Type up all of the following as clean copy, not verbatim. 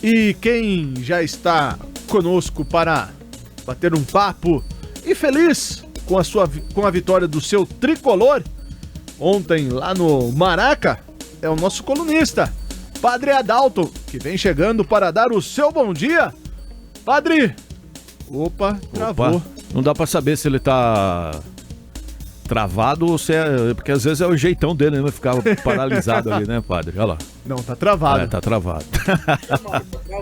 E quem já está conosco para bater um papo e feliz com a vitória do seu tricolor ontem lá no Maraca é o nosso colunista, Padre Adalto, que vem chegando para dar o seu bom dia. Padre! Opa, travou. Opa, não dá pra saber se ele tá travado ou se é... Porque às vezes é o jeitão dele, né? Ficar paralisado ali, né, padre? Olha lá. Não, tá travado. Tá travado.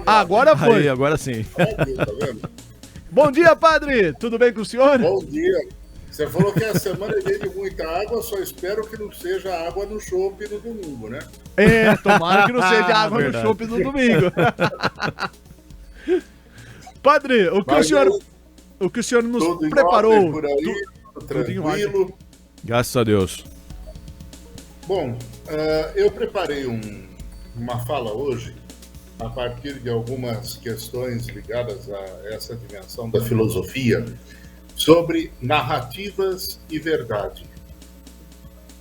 Agora foi. Aí, agora sim. Óbvio, tá vendo? Bom dia, padre! Tudo bem com o senhor? Bom dia. Você falou que a semana é meio de muita água, só espero que não seja água no chopp no domingo, né? É, tomara que não seja água no Verdade. chopp no domingo. Padre, o que o senhor nos Tudo em preparou? ordem por aí, tudo em ordem. tranquilo. Graças a Deus. Bom, eu preparei uma fala hoje a partir de algumas questões ligadas a essa dimensão da filosofia sobre narrativas e verdade.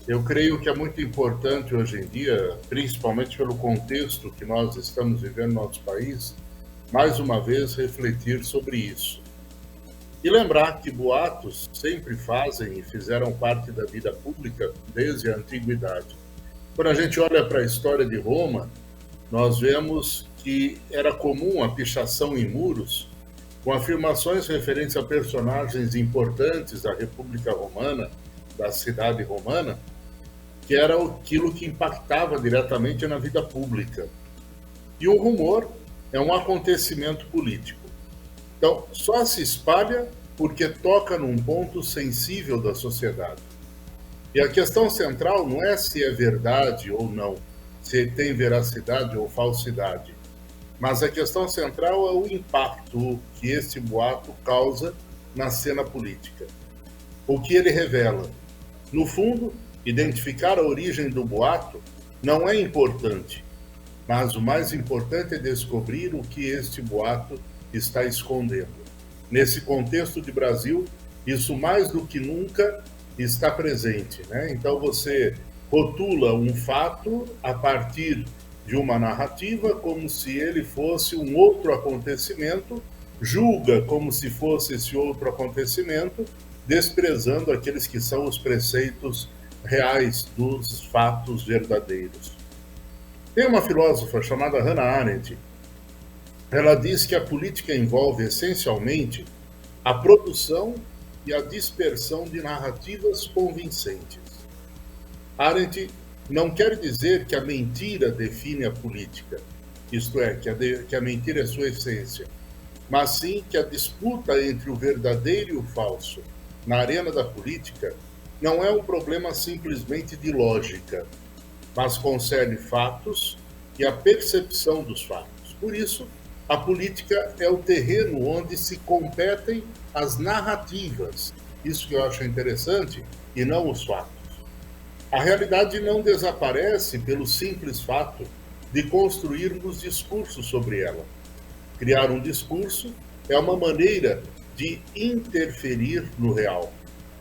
Eu creio que é muito importante hoje em dia, principalmente pelo contexto que nós estamos vivendo no nosso país, mais uma vez refletir sobre isso. E lembrar que boatos sempre fazem e fizeram parte da vida pública desde a antiguidade. Quando a gente olha para a história de Roma, nós vemos que era comum a pichação em muros com afirmações referentes a personagens importantes da República Romana, da cidade romana, que era aquilo que impactava diretamente na vida pública. E o rumor é um acontecimento político. Então, só se espalha porque toca num ponto sensível da sociedade. E a questão central não é se é verdade ou não, se tem veracidade ou falsidade, mas a questão central é o impacto que esse boato causa na cena política. O que ele revela. No fundo, identificar a origem do boato não é importante, mas o mais importante é descobrir o que este boato está escondendo. Nesse contexto de Brasil, isso mais do que nunca está presente, né? Então você rotula um fato a partir de uma narrativa como se ele fosse um outro acontecimento, julga como se fosse esse outro acontecimento, desprezando aqueles que são os preceitos reais dos fatos verdadeiros. Tem uma filósofa chamada Hannah Arendt. Ela diz que a política envolve essencialmente a produção e a dispersão de narrativas convincentes. Arendt não quer dizer que a mentira define a política, isto é, que a mentira é sua essência, mas sim que a disputa entre o verdadeiro e o falso na arena da política não é um problema simplesmente de lógica, mas concerne fatos e a percepção dos fatos. Por isso, a política é o terreno onde se competem as narrativas. Isso que eu acho interessante, e não os fatos. A realidade não desaparece pelo simples fato de construirmos discursos sobre ela. Criar um discurso é uma maneira de interferir no real.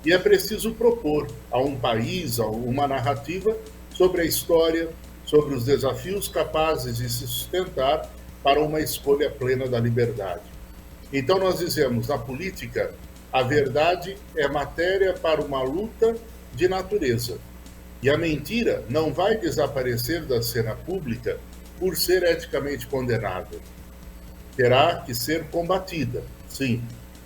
E é preciso propor a um país, a uma narrativa sobre a história, sobre os desafios capazes de se sustentar para uma escolha plena da liberdade. Então nós dizemos, na política, a verdade é matéria para uma luta de natureza. E a mentira não vai desaparecer da cena pública por ser eticamente condenada. Terá que ser combatida, sim,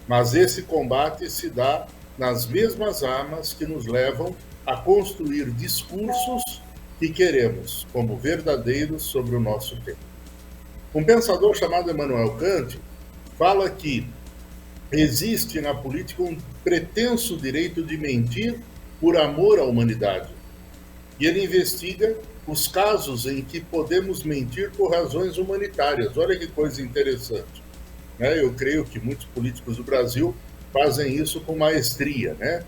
mas esse combate se dá nas mesmas armas que nos levam a construir discursos que queremos como verdadeiros sobre o nosso tempo. Um pensador chamado Immanuel Kant fala que existe na política um pretenso direito de mentir por amor à humanidade. E ele investiga os casos em que podemos mentir por razões humanitárias. Olha que coisa interessante. Eu creio que muitos políticos do Brasil fazem isso com maestria, né?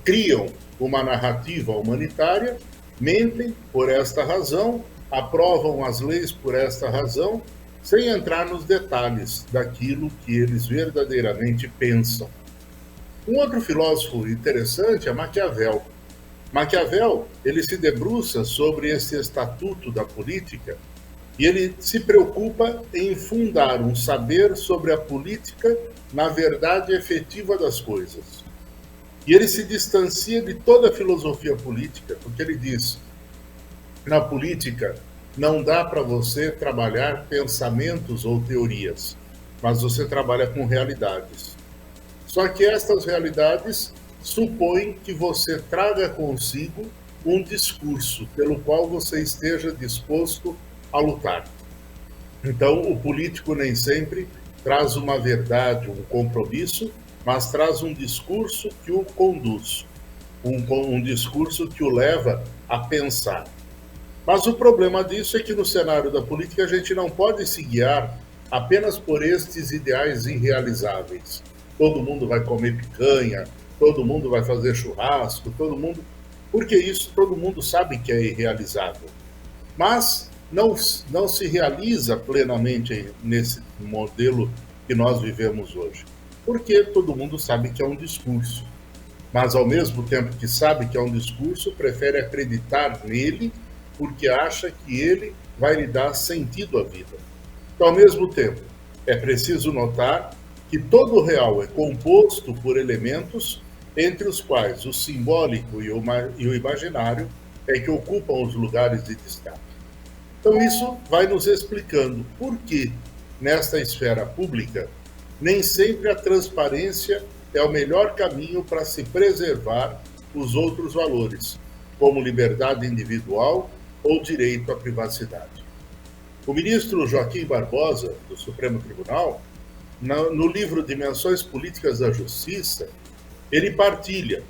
Criam uma narrativa humanitária, mentem por esta razão, aprovam as leis por esta razão, sem entrar nos detalhes daquilo que eles verdadeiramente pensam. Um outro filósofo interessante é Maquiavel. Maquiavel, ele se debruça sobre esse estatuto da política E ele se preocupa em fundar um saber sobre a política na verdade efetiva das coisas. E ele se distancia de toda a filosofia política, porque ele diz: na política não dá para você trabalhar pensamentos ou teorias, mas você trabalha com realidades. Só que estas realidades supõem que você traga consigo um discurso pelo qual você esteja disposto a lutar. Então, o político nem sempre traz uma verdade, um compromisso, mas traz um discurso que o conduz, um discurso que o leva a pensar. Mas o problema disso é que no cenário da política a gente não pode se guiar apenas por estes ideais irrealizáveis. Todo mundo vai comer picanha, todo mundo vai fazer churrasco, todo mundo... Porque isso todo mundo sabe que é irrealizável. Mas não se realiza plenamente nesse modelo que nós vivemos hoje. Porque todo mundo sabe que é um discurso. Mas ao mesmo tempo que sabe que é um discurso, prefere acreditar nele porque acha que ele vai lhe dar sentido à vida. Então, ao mesmo tempo, é preciso notar que todo o real é composto por elementos entre os quais o simbólico e o imaginário é que ocupam os lugares de destaque. Então, isso vai nos explicando por que, nesta esfera pública, nem sempre a transparência é o melhor caminho para se preservar os outros valores, como liberdade individual ou direito à privacidade. O ministro Joaquim Barbosa, do Supremo Tribunal, no livro Dimensões Políticas da Justiça, ele partilha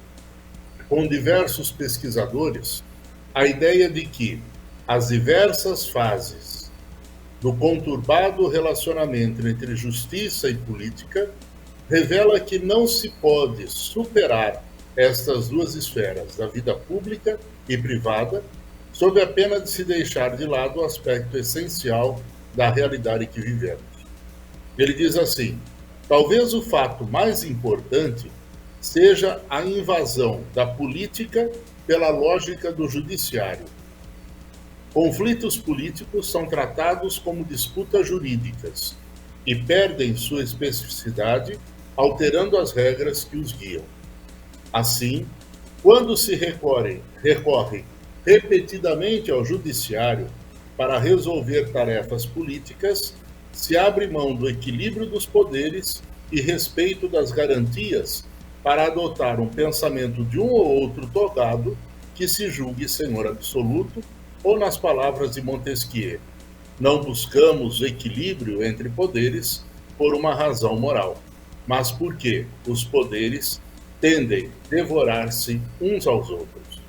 com diversos pesquisadores a ideia de que as diversas fases do conturbado relacionamento entre justiça e política revela que não se pode superar estas duas esferas da vida pública e privada sob a pena de se deixar de lado o aspecto essencial da realidade que vivemos. Ele diz assim: talvez o fato mais importante seja a invasão da política pela lógica do judiciário. Conflitos políticos são tratados como disputas jurídicas e perdem sua especificidade, alterando as regras que os guiam. Assim, quando se recorre repetidamente ao judiciário para resolver tarefas políticas, se abre mão do equilíbrio dos poderes e respeito das garantias para adotar um pensamento de um ou outro togado que se julgue senhor absoluto, ou, nas palavras de Montesquieu, não buscamos o equilíbrio entre poderes por uma razão moral, mas porque os poderes tendem a devorar-se uns aos outros.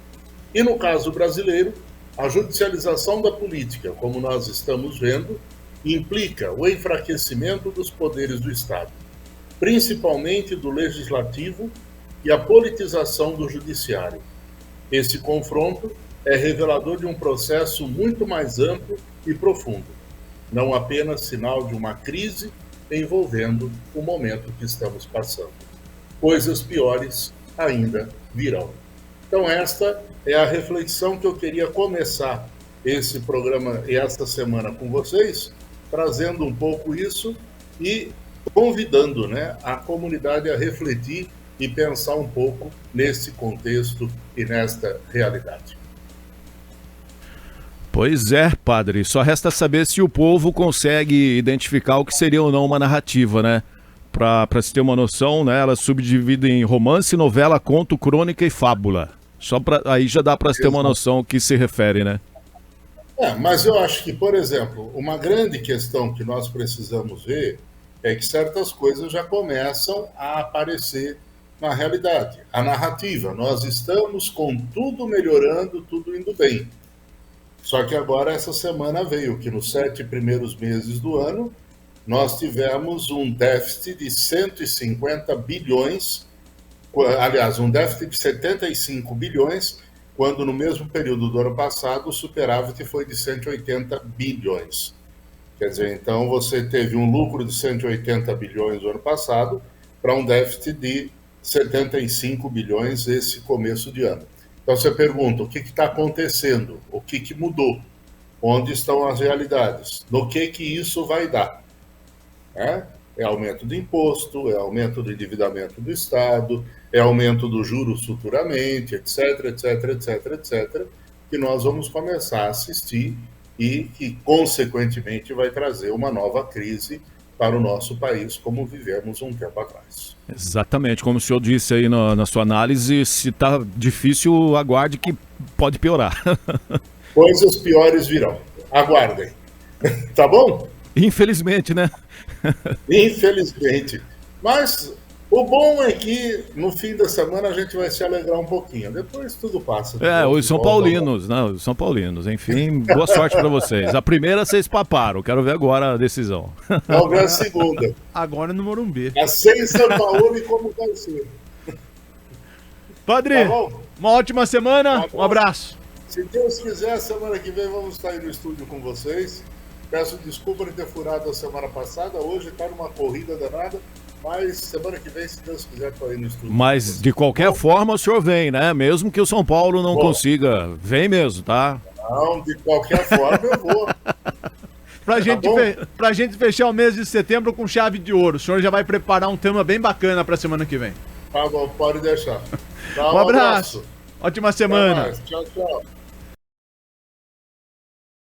E no caso brasileiro, a judicialização da política, como nós estamos vendo, implica o enfraquecimento dos poderes do Estado, principalmente do legislativo, e a politização do judiciário. Esse confronto é revelador de um processo muito mais amplo e profundo, não apenas sinal de uma crise envolvendo o momento que estamos passando. Coisas piores ainda virão. Então esta é a reflexão que eu queria começar esse programa e esta semana com vocês, trazendo um pouco isso e convidando, a comunidade a refletir e pensar um pouco nesse contexto e nesta realidade. Pois é, padre. Só resta saber se o povo consegue identificar o que seria ou não uma narrativa, né? Para se ter uma noção, né? Ela subdivide em romance, novela, conto, crônica e fábula. Aí já dá para se ter uma noção ao que se refere, né? Mas eu acho que, por exemplo, uma grande questão que nós precisamos ver é que certas coisas já começam a aparecer na realidade. A narrativa, nós estamos com tudo melhorando, tudo indo bem. Só que agora essa semana veio que nos 7 primeiros meses do ano nós tivemos um déficit de 150 bilhões, aliás, um déficit de 75 bilhões, quando no mesmo período do ano passado o superávit foi de 180 bilhões. Quer dizer, então você teve um lucro de 180 bilhões no ano passado para um déficit de 75 bilhões esse começo de ano. Então você pergunta, o que está acontecendo? O que mudou? onde estão as realidades, no que isso vai dar. É aumento de imposto, é aumento do endividamento do Estado, é aumento do juros futuramente, etc, etc, etc, etc, que nós vamos começar a assistir e que, consequentemente, vai trazer uma nova crise para o nosso país, como vivemos um tempo atrás. Exatamente, como o senhor disse aí na sua análise, se está difícil, aguarde que pode piorar. Coisas piores virão. Aguardem. Tá bom? Infelizmente, né? Infelizmente. Mas o bom é que no fim da semana a gente vai se alegrar um pouquinho. Depois tudo passa. Os São Paulinos, né? Os São Paulinos. Enfim, boa sorte para vocês. A primeira vocês paparam. Quero ver agora a decisão. Vamos ver a segunda. Agora no Morumbi. A 6 São Paulo e como vai ser. Padre, Tá uma ótima semana. Um abraço. Se Deus quiser, semana que vem vamos estar aí no estúdio com vocês. Peço desculpa de ter furado a semana passada. Hoje está numa corrida danada. Mas semana que vem, se Deus quiser, estou aí no estúdio. Mas de qualquer forma o senhor vem, né? Mesmo que o São Paulo não consiga. Vem mesmo, tá? Não, de qualquer forma eu vou. Pra gente fechar o mês de setembro com chave de ouro. O senhor já vai preparar um tema bem bacana pra semana que vem. Tá bom, pode deixar. Um abraço. Ótima semana. Tchau, tchau.